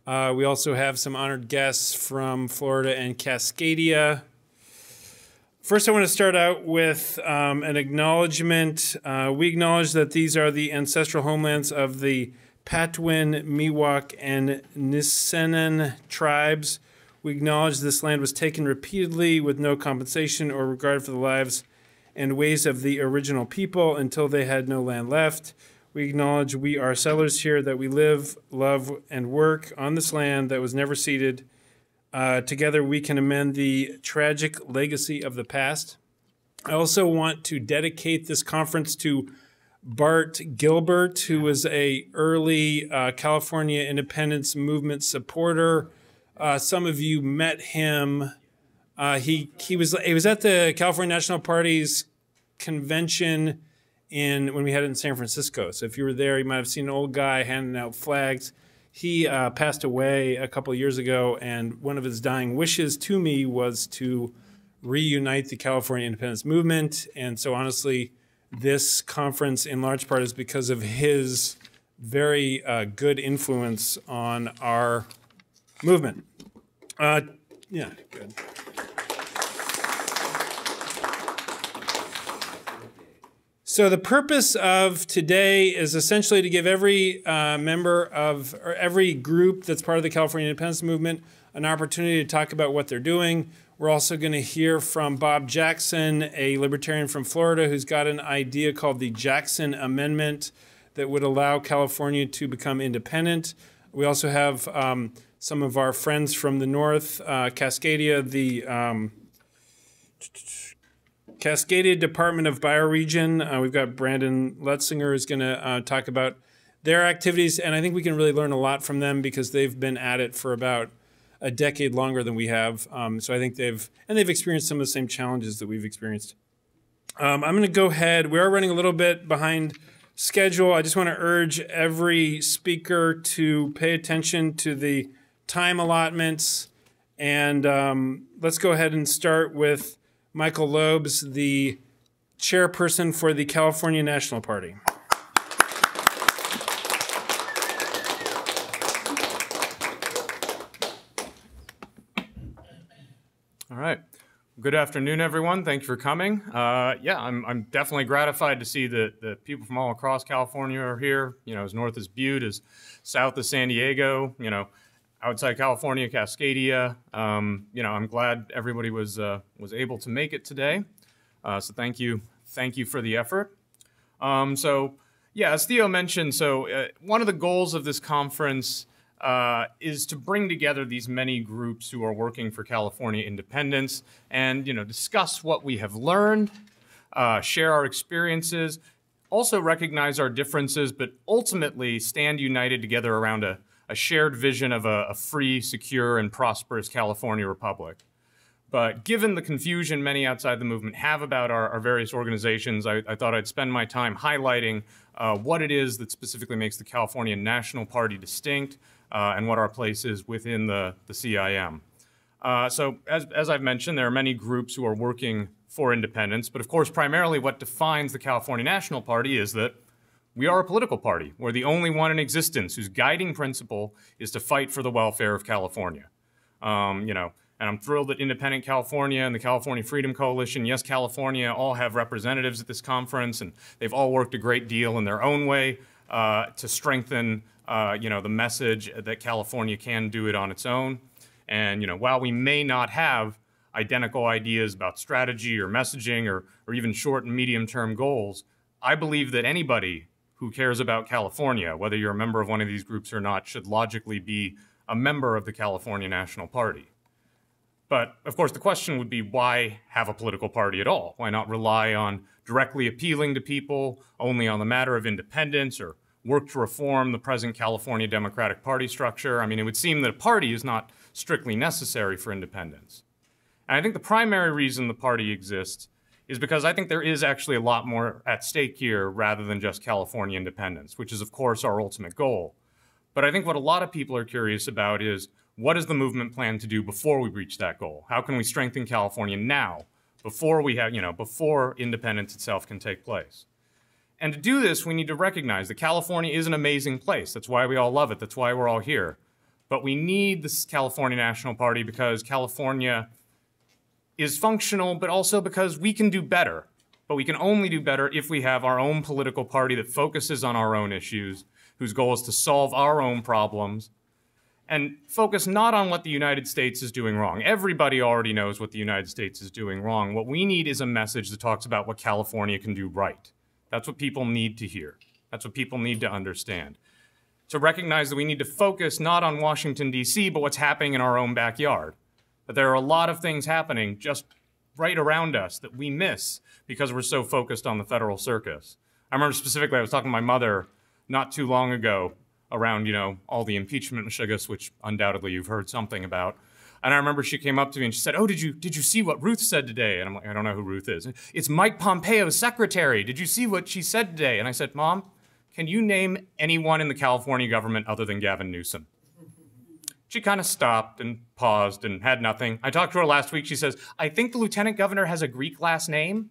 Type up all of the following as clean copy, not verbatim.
We also have some honored guests from Florida and Cascadia. First, I want to start out with an acknowledgement. We acknowledge that these are the ancestral homelands of the Patwin, Miwok, and Nisenan tribes. We acknowledge this land was taken repeatedly with no compensation or regard for the lives and ways of the original people until they had no land left. We acknowledge we are settlers here, that we live, love, and work on this land that was never ceded. Together we can amend the tragic legacy of the past. I also want to dedicate this conference to Bart Gilbert, who was an early California independence movement supporter. Some of you met him. He was at the California National Party's convention when we had it in San Francisco. So if you were there, you might have seen an old guy handing out flags. He passed away a couple of years ago, and one of his dying wishes to me was to reunite the California independence movement. And so honestly, this conference in large part is because of his very good influence on our movement. Yeah, good. So the purpose of today is essentially to give every member of, or every group that's part of the California independence movement an opportunity to talk about what they're doing. We're also going to hear from Bob Jackson, a libertarian from Florida, who's got an idea called the Jackson Amendment that would allow California to become independent. We also have some of our friends from the north, Cascadia, the Cascadia Department of Bioregion. We've got Brandon Letzinger who's going to talk about their activities, and I think we can really learn a lot from them because they've been at it for about a decade longer than we have. So I think they've experienced some of the same challenges that we've experienced. I'm going to go ahead. We are running a little bit behind schedule. I just want to urge every speaker to pay attention to the time allotments, and let's go ahead and start with Michael Lobes, the chairperson for the California National Party. All right. Good afternoon, everyone. Thank you for coming. Yeah, I'm definitely gratified to see that the people from all across California are here. You know, as north as Butte, as south as San Diego. You know, outside California, Cascadia. You know, I'm glad everybody was able to make it today. So thank you for the effort. So yeah, as Theo mentioned, one of the goals of this conference is to bring together these many groups who are working for California independence and, you know, discuss what we have learned, share our experiences, also recognize our differences, but ultimately stand united together around a shared vision of a free, secure, and prosperous California republic. But given the confusion many outside the movement have about our various organizations, I thought I'd spend my time highlighting what it is that specifically makes the California National Party distinct and what our place is within the CIM. So as I've mentioned, there are many groups who are working for independence, but of course, primarily what defines the California National Party is that we are a political party. We're the only one in existence whose guiding principle is to fight for the welfare of California. You know, and I'm thrilled that Independent California and the California Freedom Coalition, Yes California, all have representatives at this conference, and they've all worked a great deal in their own way to strengthen, you know, the message that California can do it on its own. And, you know, while we may not have identical ideas about strategy or messaging or even short and medium-term goals, I believe that anybody who cares about California, whether you're a member of one of these groups or not, should logically be a member of the California National Party. But, of course, the question would be, why have a political party at all? Why not rely on directly appealing to people only on the matter of independence or work to reform the present California Democratic Party structure? I mean, it would seem that a party is not strictly necessary for independence. And I think the primary reason the party exists is because I think there is actually a lot more at stake here rather than just California independence, which is, of course, our ultimate goal. But I think what a lot of people are curious about is, what does the movement plan to do before we reach that goal? How can we strengthen California now, before we have, you know, before independence itself can take place? And to do this, we need to recognize that California is an amazing place. That's why we all love it. That's why we're all here. But we need this California National Party because California is functional, but also because we can do better. But we can only do better if we have our own political party that focuses on our own issues, whose goal is to solve our own problems, and focus not on what the United States is doing wrong. Everybody already knows what the United States is doing wrong. What we need is a message that talks about what California can do right. That's what people need to hear. That's what people need to understand. To recognize that we need to focus not on Washington, D.C., but what's happening in our own backyard. That there are a lot of things happening just right around us that we miss because we're so focused on the federal circus. I remember specifically, I was talking to my mother not too long ago around, all the impeachment, which undoubtedly you've heard something about. And I remember she came up to me and she said, "Oh, did you see what Ruth said today?" And I'm like, "I don't know who Ruth is." "It's Mike Pompeo's secretary. Did you see what she said today?" And I said, "Mom, can you name anyone in the California government other than Gavin Newsom?" She kind of stopped and paused and had nothing. I talked to her last week. She says, "I think the lieutenant governor has a Greek last name."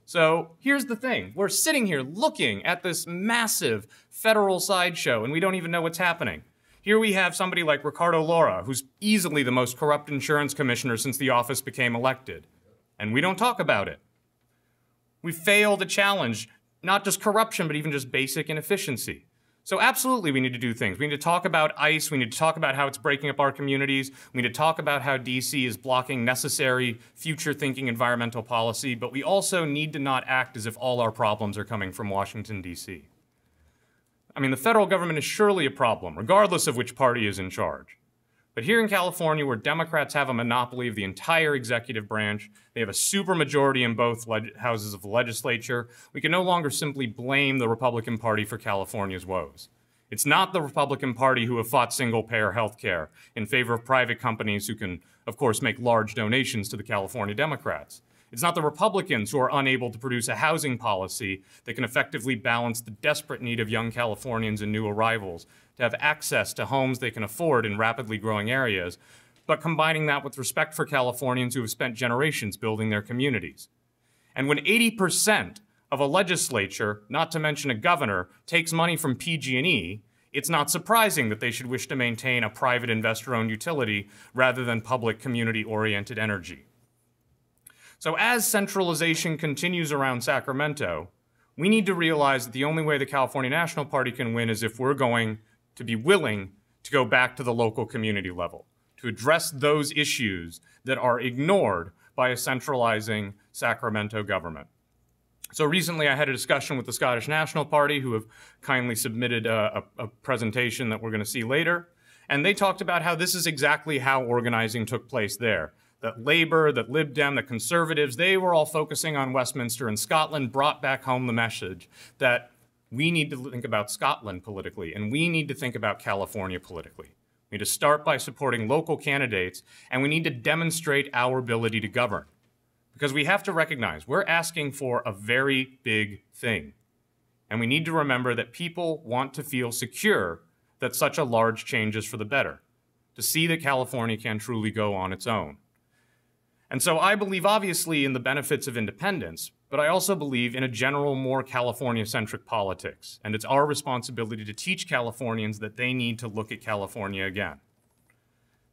So here's the thing. We're sitting here looking at this massive federal sideshow, and we don't even know what's happening. Here we have somebody like Ricardo Laura, who's easily the most corrupt insurance commissioner since the office became elected. And we don't talk about it. We fail to challenge not just corruption, but even just basic inefficiency. So absolutely, we need to do things. We need to talk about ICE. We need to talk about how it's breaking up our communities. We need to talk about how DC is blocking necessary future-thinking environmental policy. But we also need to not act as if all our problems are coming from Washington, D.C. I mean, the federal government is surely a problem, regardless of which party is in charge. But here in California, where Democrats have a monopoly of the entire executive branch, they have a supermajority in both houses of the legislature, we can no longer simply blame the Republican Party for California's woes. It's not the Republican Party who have fought single-payer health care in favor of private companies who can, of course, make large donations to the California Democrats. It's not the Republicans who are unable to produce a housing policy that can effectively balance the desperate need of young Californians and new arrivals to have access to homes they can afford in rapidly growing areas, but combining that with respect for Californians who have spent generations building their communities. And when 80% of a legislature, not to mention a governor, takes money from PG&E, it's not surprising that they should wish to maintain a private investor-owned utility rather than public community-oriented energy. So as centralization continues around Sacramento, we need to realize that the only way the California National Party can win is if we're going to be willing to go back to the local community level, to address those issues that are ignored by a centralizing Sacramento government. So recently I had a discussion with the Scottish National Party, who have kindly submitted a presentation that we're going to see later, and they talked about how this is exactly how organizing took place there. That Labour, that Lib Dem, that Conservatives, they were all focusing on Westminster, and Scotland brought back home the message that we need to think about Scotland politically, and we need to think about California politically. We need to start by supporting local candidates, and we need to demonstrate our ability to govern. Because we have to recognize we're asking for a very big thing. And we need to remember that people want to feel secure that such a large change is for the better, to see that California can truly go on its own. And so I believe, obviously, in the benefits of independence, but I also believe in a general, more California-centric politics. And it's our responsibility to teach Californians that they need to look at California again.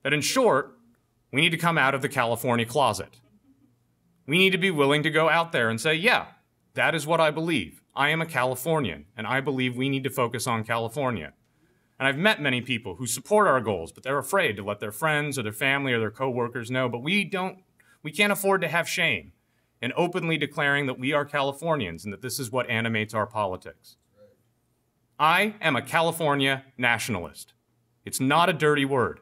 That, in short, we need to come out of the California closet. We need to be willing to go out there and say, yeah, that is what I believe. I am a Californian, and I believe we need to focus on California. And I've met many people who support our goals, but they're afraid to let their friends or their family or their coworkers know. But we can't afford to have shame in openly declaring that we are Californians and that this is what animates our politics. I am a California nationalist. It's not a dirty word.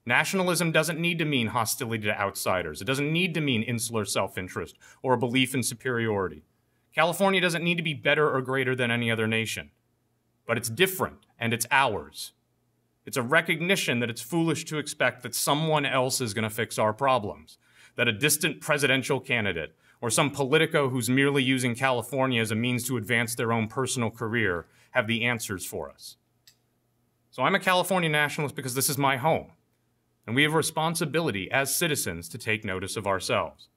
Nationalism doesn't need to mean hostility to outsiders. It doesn't need to mean insular self-interest or a belief in superiority. California doesn't need to be better or greater than any other nation. But it's different, and it's ours. It's a recognition that it's foolish to expect that someone else is going to fix our problems, that a distant presidential candidate or some politico who's merely using California as a means to advance their own personal career have the answers for us. So I'm a California nationalist because this is my home, and we have a responsibility as citizens to take notice of ourselves.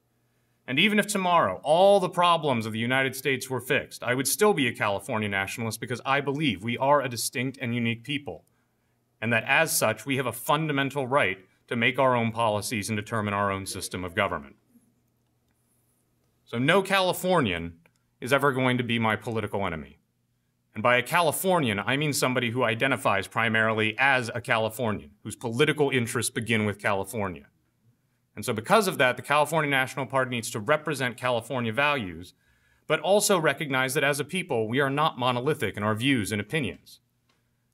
And even if tomorrow all the problems of the United States were fixed, I would still be a California nationalist because I believe we are a distinct and unique people. and that as such, we have a fundamental right to make our own policies and determine our own system of government. So no Californian is ever going to be my political enemy. And by a Californian, I mean somebody who identifies primarily as a Californian, whose political interests begin with California. And so because of that, the California National Party needs to represent California values, but also recognize that as a people, we are not monolithic in our views and opinions.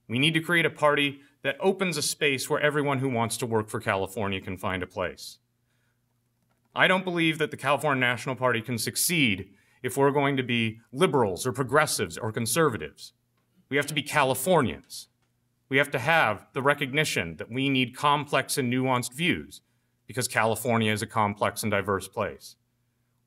We need to create a party that opens a space where everyone who wants to work for California can find a place. I don't believe that the California National Party can succeed if we're going to be liberals or progressives or conservatives. We have to be Californians. We have to have the recognition that we need complex and nuanced views because California is a complex and diverse place.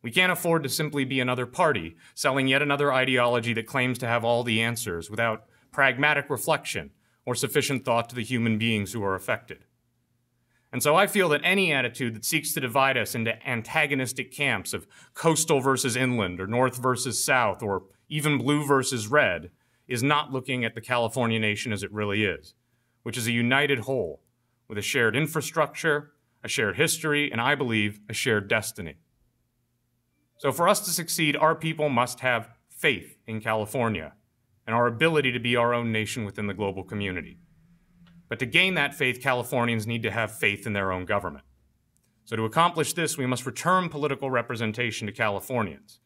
We can't afford to simply be another party selling yet another ideology that claims to have all the answers without pragmatic reflection or sufficient thought to the human beings who are affected. And so I feel that any attitude that seeks to divide us into antagonistic camps of coastal versus inland, or north versus south, or even blue versus red, is not looking at the California nation as it really is, which is a united whole with a shared infrastructure, a shared history, and I believe a shared destiny. So for us to succeed, our people must have faith in California and our ability to be our own nation within the global community. But to gain that faith, Californians need to have faith in their own government. So to accomplish this, we must return political representation to Californians.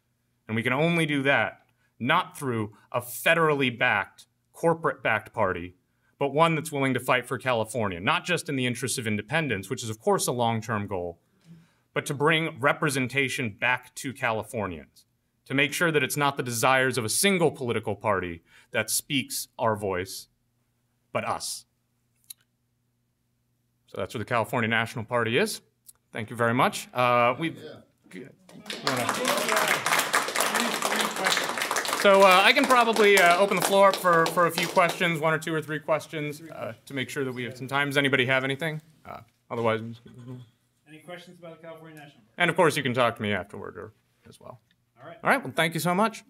And we can only do that not through a federally backed, corporate-backed party, but one that's willing to fight for California, not just in the interests of independence, which is of course a long-term goal, but to bring representation back to Californians, to make sure that it's not the desires of a single political party that speaks our voice, but us. So that's what the California National Party is. Thank you very much. So I can probably open the floor up for a few questions, 1 or 2 or 3 questions, to make sure that we have some time. Does anybody have anything? Otherwise, any questions about the California National Party? And of course, you can talk to me afterward as well. All right. All right. Well, thank you so much.